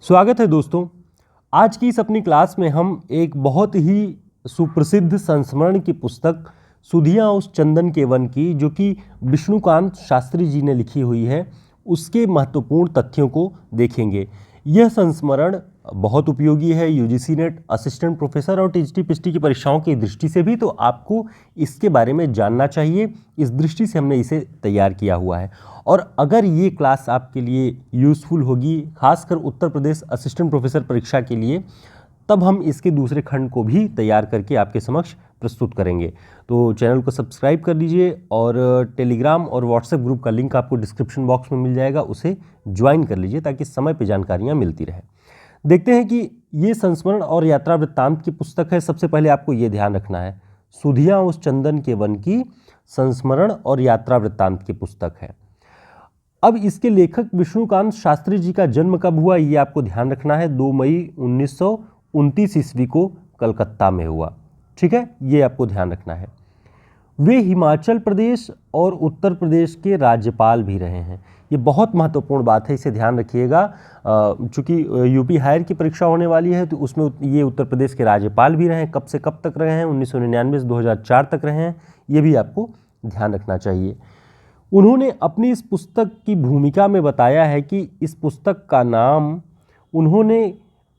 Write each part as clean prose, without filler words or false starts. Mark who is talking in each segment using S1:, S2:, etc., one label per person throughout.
S1: स्वागत है दोस्तों। आज की इस अपनी क्लास में हम एक बहुत ही सुप्रसिद्ध संस्मरण की पुस्तक सुधियाँ उस चंदन के वन की, जो कि विष्णुकांत शास्त्री जी ने लिखी हुई है, उसके महत्वपूर्ण तथ्यों को देखेंगे। यह संस्मरण बहुत उपयोगी है यूजीसी नेट, असिस्टेंट प्रोफेसर और टीजीटी पीएचडी की परीक्षाओं की दृष्टि से भी, तो आपको इसके बारे में जानना चाहिए। इस दृष्टि से हमने इसे तैयार किया हुआ है। और अगर ये क्लास आपके लिए यूज़फुल होगी, खासकर उत्तर प्रदेश असिस्टेंट प्रोफेसर परीक्षा के लिए, तब हम इसके दूसरे खंड को भी तैयार करके आपके समक्ष प्रस्तुत करेंगे। तो चैनल को सब्सक्राइब कर लीजिए और टेलीग्राम और व्हाट्सएप ग्रुप का लिंक आपको डिस्क्रिप्शन बॉक्स में मिल जाएगा, उसे ज्वाइन कर लीजिए ताकि समय पर जानकारियाँ मिलती रहे। देखते हैं कि ये संस्मरण और यात्रा वृत्तांत की पुस्तक है। सबसे पहले आपको ये ध्यान रखना है, सुधियाँ उस चंदन के वन की संस्मरण और यात्रा वृत्तांत की पुस्तक है। अब इसके लेखक विष्णुकांत शास्त्री जी का जन्म कब हुआ, ये आपको ध्यान रखना है। 2 मई 1929 ईस्वी को कलकत्ता में हुआ। ठीक है, ये आपको ध्यान रखना है। वे हिमाचल प्रदेश और उत्तर प्रदेश के राज्यपाल भी रहे हैं। ये बहुत महत्वपूर्ण बात है, इसे ध्यान रखिएगा। चूँकि यूपी हायर की परीक्षा होने वाली है, तो उसमें ये उत्तर प्रदेश के राज्यपाल भी रहे हैं। कब से कब तक रहे हैं? 1999 से 2004 तक रहे हैं। ये भी आपको ध्यान रखना चाहिए। उन्होंने अपनी इस पुस्तक की भूमिका में बताया है कि इस पुस्तक का नाम उन्होंने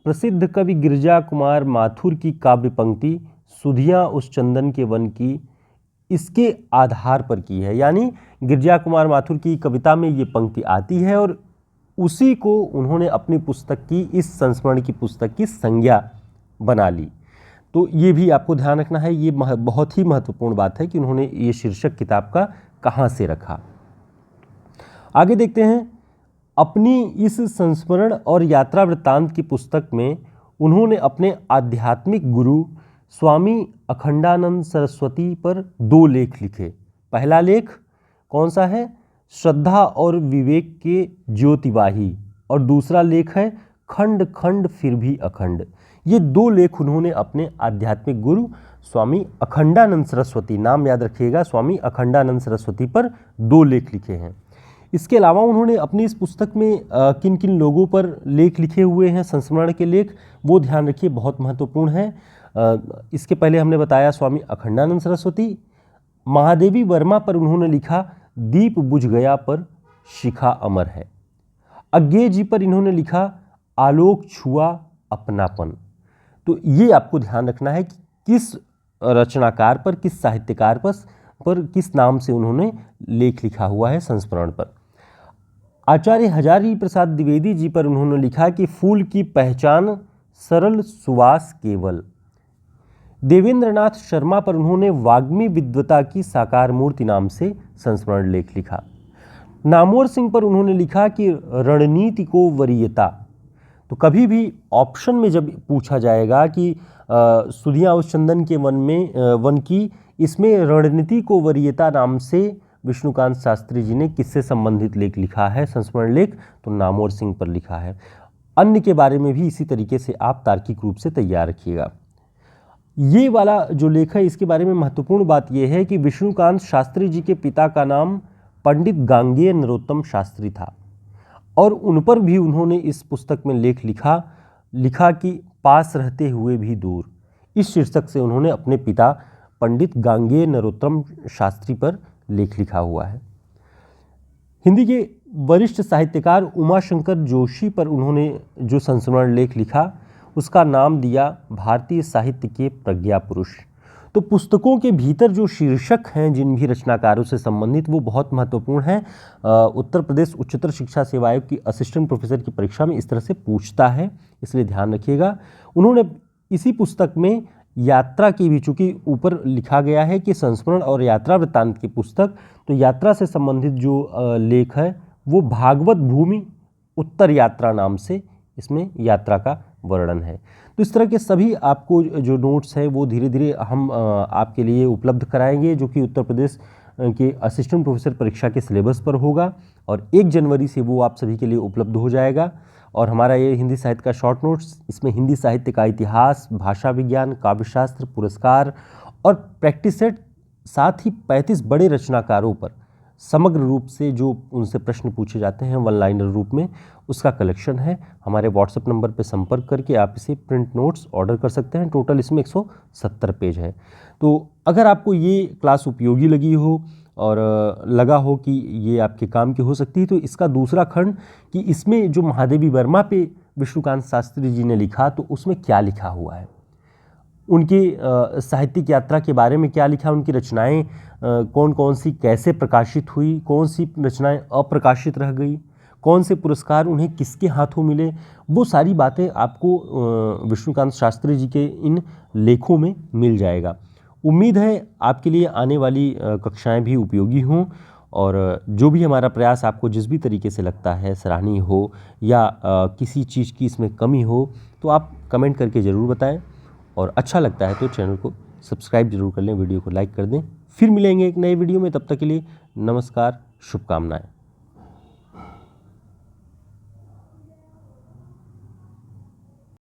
S1: प्रसिद्ध कवि गिरिजा कुमार माथुर की काव्य पंक्ति सुधियाँ उस चंदन के वन की, इसके आधार पर की है। यानी गिरिजा कुमार माथुर की कविता में ये पंक्ति आती है और उसी को उन्होंने अपनी पुस्तक की, इस संस्मरण की पुस्तक की संज्ञा बना ली। तो ये भी आपको ध्यान रखना है। ये बहुत ही महत्वपूर्ण बात है कि उन्होंने ये शीर्षक किताब का कहाँ से रखा। आगे देखते हैं। अपनी इस संस्मरण और यात्रा वृत्तांत की पुस्तक में उन्होंने अपने आध्यात्मिक गुरु स्वामी अखंडानंद सरस्वती पर 2 लेख लिखे। पहला लेख कौन सा है? श्रद्धा और विवेक के ज्योतिवाही। और दूसरा लेख है खंड खंड फिर भी अखंड। ये 2 लेख उन्होंने अपने आध्यात्मिक गुरु स्वामी अखंडानंद सरस्वती, नाम याद रखिएगा, स्वामी अखंडानंद सरस्वती पर 2 लेख लिखे हैं। इसके अलावा उन्होंने अपनी इस पुस्तक में किन किन लोगों पर लेख लिखे हुए हैं, संस्मरण के लेख, वो ध्यान रखिए, बहुत महत्वपूर्ण है। इसके पहले हमने बताया स्वामी अखंडानंद सरस्वती। महादेवी वर्मा पर उन्होंने लिखा दीप बुझ गया पर शिखा अमर है। अज्ञे जी पर इन्होंने लिखा आलोक छुआ अपनापन। तो ये आपको ध्यान रखना है कि किस रचनाकार पर, किस साहित्यकार पर किस नाम से उन्होंने लेख लिखा हुआ है संस्मरण पर। आचार्य हजारी प्रसाद द्विवेदी जी पर उन्होंने लिखा कि फूल की पहचान सरल सुवास केवल। देवेंद्रनाथ शर्मा पर उन्होंने वाग्मी विद्वता की साकार मूर्ति नाम से संस्मरण लेख लिखा। नामवर सिंह पर उन्होंने लिखा कि रणनीति को वरीयता। तो कभी भी ऑप्शन में जब पूछा जाएगा कि सुधियाँ उस चंदन के वन की, इसमें रणनीति को वरीयता नाम से विष्णुकांत शास्त्री जी ने किससे संबंधित लेख लिखा है, संस्मरण लेख? तो नामवर सिंह पर लिखा है। अन्य के बारे में भी इसी तरीके से आप तार्किक रूप से तैयार रखिएगा। ये वाला जो लेख है, इसके बारे में महत्वपूर्ण बात यह है कि विष्णुकांत शास्त्री जी के पिता का नाम पंडित गांगेय नरोत्तम शास्त्री था और उन पर भी उन्होंने इस पुस्तक में लेख लिखा कि पास रहते हुए भी दूर। इस शीर्षक से उन्होंने अपने पिता पंडित गांगेय नरोत्तम शास्त्री पर लेख लिखा हुआ है। हिंदी के वरिष्ठ साहित्यकार उमाशंकर जोशी पर उन्होंने जो संस्मरण लेख लिखा, उसका नाम दिया भारतीय साहित्य के प्रज्ञा पुरुष। तो पुस्तकों के भीतर जो शीर्षक हैं जिन भी रचनाकारों से संबंधित, वो बहुत महत्वपूर्ण हैं। उत्तर प्रदेश उच्चतर शिक्षा सेवा आयोग की असिस्टेंट प्रोफेसर की परीक्षा में इस तरह से पूछता है, इसलिए ध्यान रखिएगा। उन्होंने इसी पुस्तक में यात्रा की भी, चूँकि ऊपर लिखा गया है कि संस्मरण और यात्रा वृत्तांत की पुस्तक, तो यात्रा से संबंधित जो लेख है वो भागवत भूमि उत्तर यात्रा नाम से इसमें यात्रा का वर्णन है। तो इस तरह के सभी आपको जो नोट्स है वो धीरे धीरे हम आपके लिए उपलब्ध कराएंगे, जो कि उत्तर प्रदेश के असिस्टेंट प्रोफेसर परीक्षा के सिलेबस पर होगा और 1 जनवरी से वो आप सभी के लिए उपलब्ध हो जाएगा। और हमारा ये हिंदी साहित्य का शॉर्ट नोट्स, इसमें हिंदी साहित्य का इतिहास, भाषा विज्ञान, काव्यशास्त्र, पुरस्कार और प्रैक्टिस सेट, साथ ही 35 बड़े रचनाकारों पर समग्र रूप से जो उनसे प्रश्न पूछे जाते हैं वन लाइनर रूप में, उसका कलेक्शन है। हमारे व्हाट्सएप नंबर पर संपर्क करके आप इसे प्रिंट नोट्स ऑर्डर कर सकते हैं। टोटल इसमें 170 पेज है। तो अगर आपको ये क्लास उपयोगी लगी हो और लगा हो कि ये आपके काम की हो सकती है, तो इसका दूसरा खंड कि इसमें जो महादेवी वर्मा पे विष्णुकांत शास्त्री जी ने लिखा, तो उसमें क्या लिखा हुआ है, उनकी साहित्यिक यात्रा के बारे में क्या लिखा, उनकी रचनाएं कौन कौन सी कैसे प्रकाशित हुई, कौन सी रचनाएं अप्रकाशित रह गई, कौन से पुरस्कार उन्हें किसके हाथों मिले, वो सारी बातें आपको विष्णुकांत शास्त्री जी के इन लेखों में मिल जाएगा। उम्मीद है आपके लिए आने वाली कक्षाएं भी उपयोगी हों, और जो भी हमारा प्रयास आपको जिस भी तरीके से लगता है सराहनीय हो या किसी चीज़ की इसमें कमी हो, तो आप कमेंट करके ज़रूर बताएं। और अच्छा लगता है तो चैनल को सब्सक्राइब जरूर कर लें, वीडियो को लाइक कर दें। फिर मिलेंगे एक नए वीडियो में, तब तक के लिए नमस्कार, शुभकामनाएं।